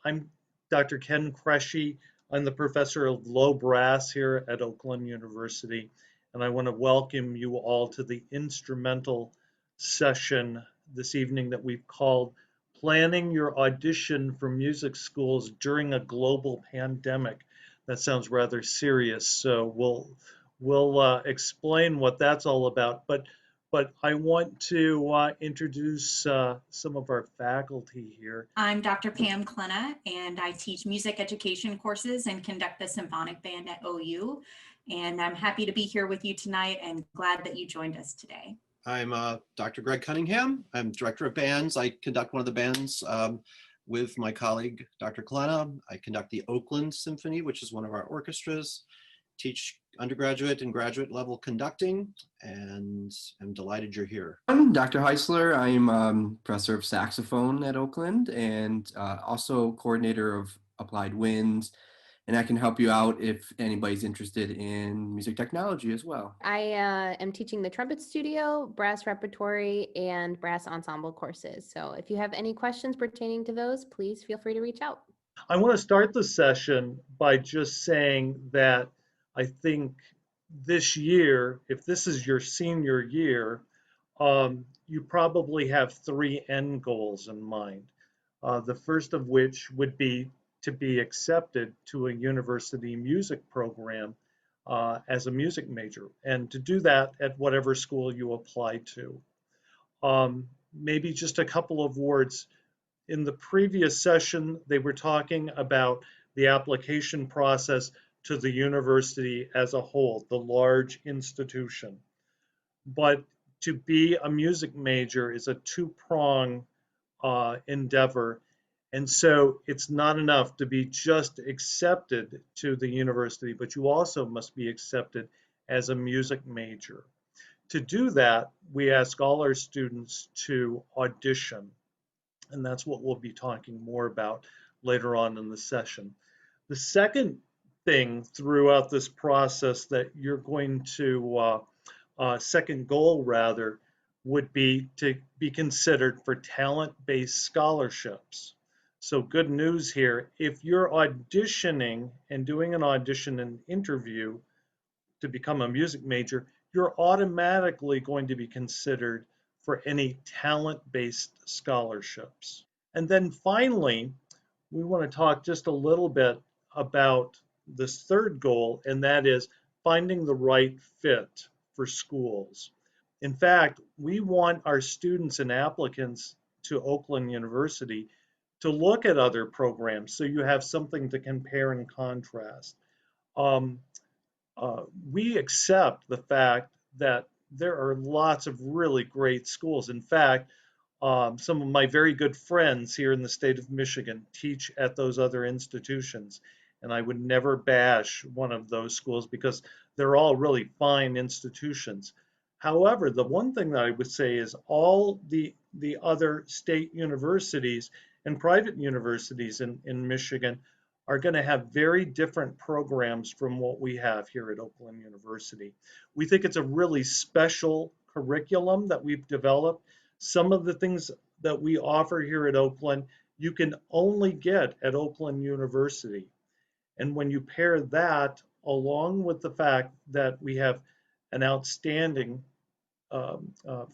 I'm Dr. Ken Kreshe. I'm the professor of low brass here at Oakland University, and I want to welcome you all to the instrumental session this evening that we've called Planning Your Audition for Music Schools During a Global Pandemic. That sounds rather serious, so we'll explain what that's all about. But I want to introduce some of our faculty here. I'm Dr. Pam Klenna, and I teach music education courses and conduct the symphonic band at OU. And I'm happy to be here with you tonight and glad that you joined us today. I'm Dr. Greg Cunningham. I'm director of bands. I conduct one of the bands with my colleague, Dr. Klenna. I conduct the Oakland Symphony, which is one of our orchestras, teach undergraduate and graduate level conducting, and I'm delighted you're here. I'm Dr. Heisler. I'm professor of saxophone at Oakland and also coordinator of Applied Winds. And I can help you out if anybody's interested in music technology as well. I am teaching the trumpet studio, brass repertory, and brass ensemble courses. So if you have any questions pertaining to those, please feel free to reach out. I want to start the session by just saying that I think this year, if this is your senior year, you probably have three end goals in mind. The first of which would be to be accepted to a university music program as a music major, and to do that at whatever school you apply to. Maybe just a couple of words. In the previous session, they were talking about the application process to the university as a whole, the large institution. But to be a music major is a two-prong endeavor. And so it's not enough to be just accepted to the university, but you also must be accepted as a music major. To do that, we ask all our students to audition. And that's what we'll be talking more about later on in the session. The second thing throughout this process that you're going to, second goal rather, would be to be considered for talent-based scholarships. So good news here, if you're auditioning and doing an audition and interview to become a music major, you're automatically going to be considered for any talent-based scholarships. And then finally, we want to talk just a little bit about this third goal, and that is finding the right fit for schools. In fact, we want our students and applicants to Oakland University to look at other programs so you have something to compare and contrast. We accept the fact that there are lots of really great schools. In fact, some of my very good friends here in the state of Michigan teach at those other institutions, and I would never bash one of those schools because they're all really fine institutions. However, the one thing that I would say is all the other state universities and private universities in Michigan are going to have very different programs from what we have here at Oakland University. We think it's a really special curriculum that we've developed. Some of the things that we offer here at Oakland, you can only get at Oakland University. And when you pair that along with the fact that we have an outstanding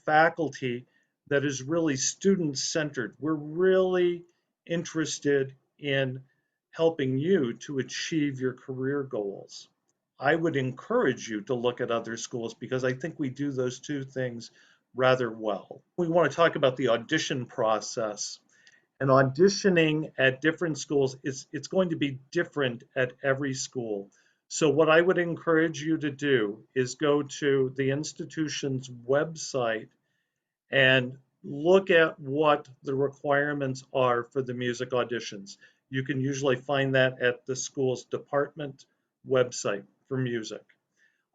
faculty that is really student-centered, we're really interested in helping you to achieve your career goals. I would encourage you to look at other schools because I think we do those two things rather well. We want to talk about the audition process. And auditioning at different schools, it's going to be different at every school. So what I would encourage you to do is go to the institution's website and look at what the requirements are for the music auditions. You can usually find that at the school's department website for music.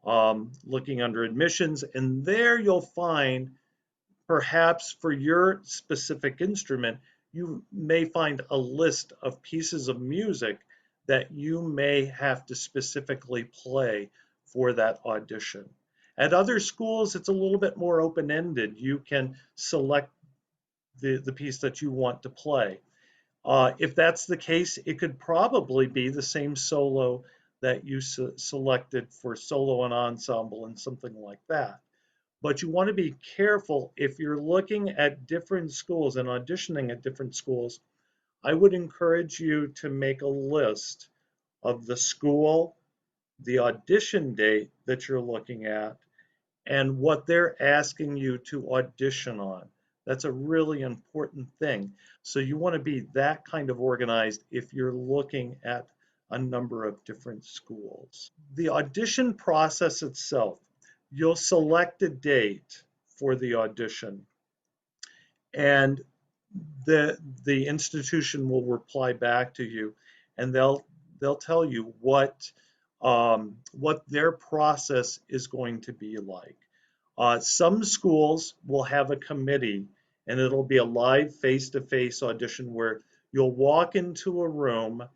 Looking under admissions, and there you'll find, perhaps for your specific instrument, you may find a list of pieces of music that you may have to specifically play for that audition. At other schools, it's a little bit more open-ended. You can select the piece that you want to play. If that's the case, it could probably be the same solo that you selected for solo and ensemble and something like that. But you want to be careful if you're looking at different schools and auditioning at different schools. I would encourage you to make a list of the school, the audition date that you're looking at, and what they're asking you to audition on. That's a really important thing. So you want to be that kind of organized if you're looking at a number of different schools. The audition process itself, you'll select a date for the audition, and the institution will reply back to you, and they'll tell you what their process is going to be like. Some schools will have a committee, and it'll be a live face-to-face audition where you'll walk into a room,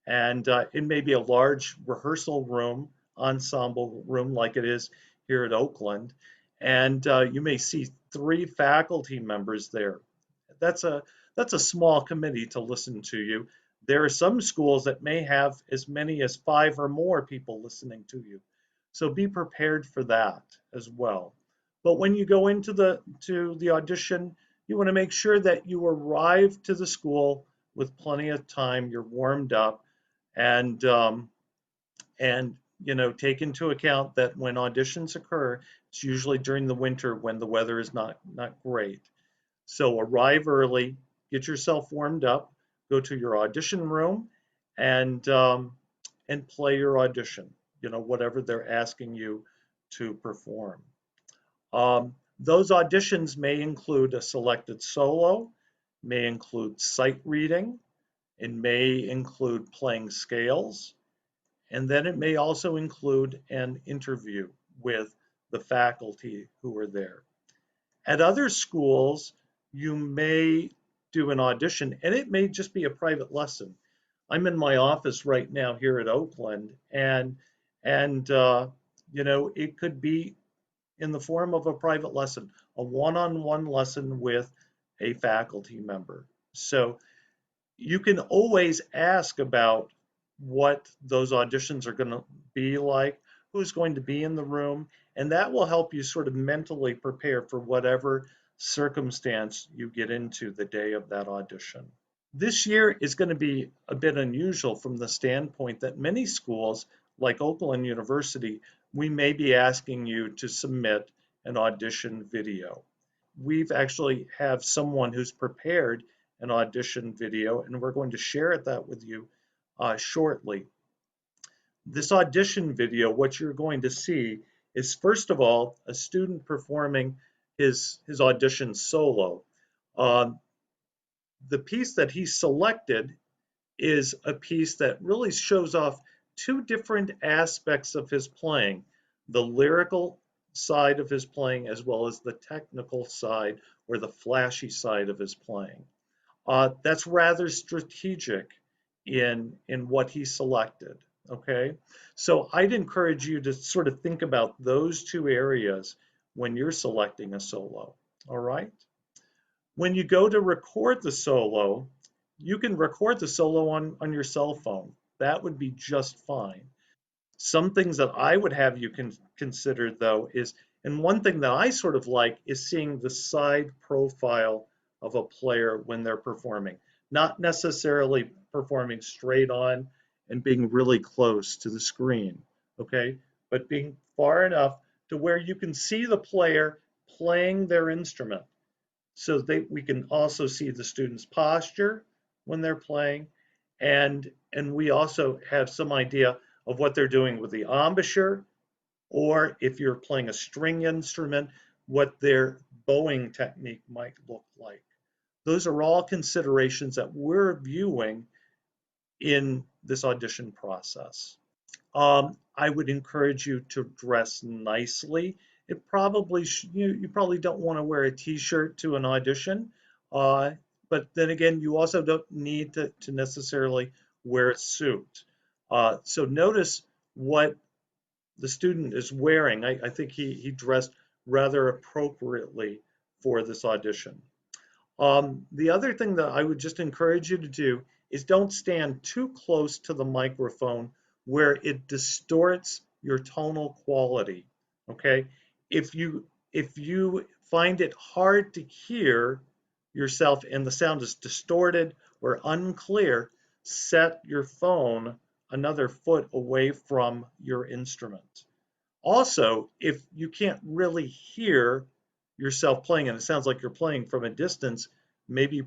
and it may be a large rehearsal room, ensemble room like it is here at Oakland, and you may see 3 faculty members there. That's a small committee to listen to you. There are some schools that may have as many as 5 or more people listening to you. So be prepared for that as well. But when you go into the audition, you want to make sure that you arrive to the school with plenty of time. You're warmed up, and take into account that when auditions occur, it's usually during the winter when the weather is not great. So arrive early, get yourself warmed up, go to your audition room, and play your audition. Whatever they're asking you to perform. Those auditions may include a selected solo, may include sight reading, it may include playing scales, and then it may also include an interview with the faculty who are there. At other schools, you may do an audition, and it may just be a private lesson. I'm in my office right now here at Oakland, and it could be in the form of a private lesson, a one-on-one lesson with a faculty member. So you can always ask about what those auditions are going to be like, who's going to be in the room, and that will help you sort of mentally prepare for whatever circumstance you get into the day of that audition. This year is going to be a bit unusual from the standpoint that many schools, like Oakland University, we may be asking you to submit an audition video. We've actually have someone who's prepared an audition video, and we're going to share that with you shortly. This audition video, what you're going to see is, first of all, a student performing his audition solo. The piece that he selected is a piece that really shows off 2 different aspects of his playing, the lyrical side of his playing as well as the technical side or the flashy side of his playing. That's rather strategic in what he selected. Okay, so I'd encourage you to sort of think about those 2 areas when you're selecting a solo. All right. When you go to record the solo, you can record the solo on your cell phone. That would be just fine. Some things that I would have you consider, though, is, and one thing that I sort of like is seeing the side profile of a player when they're performing, not necessarily performing straight on and being really close to the screen, okay, but being far enough to where you can see the player playing their instrument. So we can also see the student's posture when they're playing, and we also have some idea of what they're doing with the embouchure, or if you're playing a string instrument, what their bowing technique might look like. Those are all considerations that we're viewing in this audition process. I would encourage you to dress nicely. It probably you probably don't want to wear a t-shirt to an audition, but then again, you also don't need to necessarily wear a suit. So notice what the student is wearing. I think he dressed rather appropriately for this audition. The other thing that I would just encourage you to do is don't stand too close to the microphone where it distorts your tonal quality. Okay? If you find it hard to hear yourself and the sound is distorted or unclear, set your phone another foot away from your instrument. Also, if you can't really hear yourself playing and it sounds like you're playing from a distance, maybe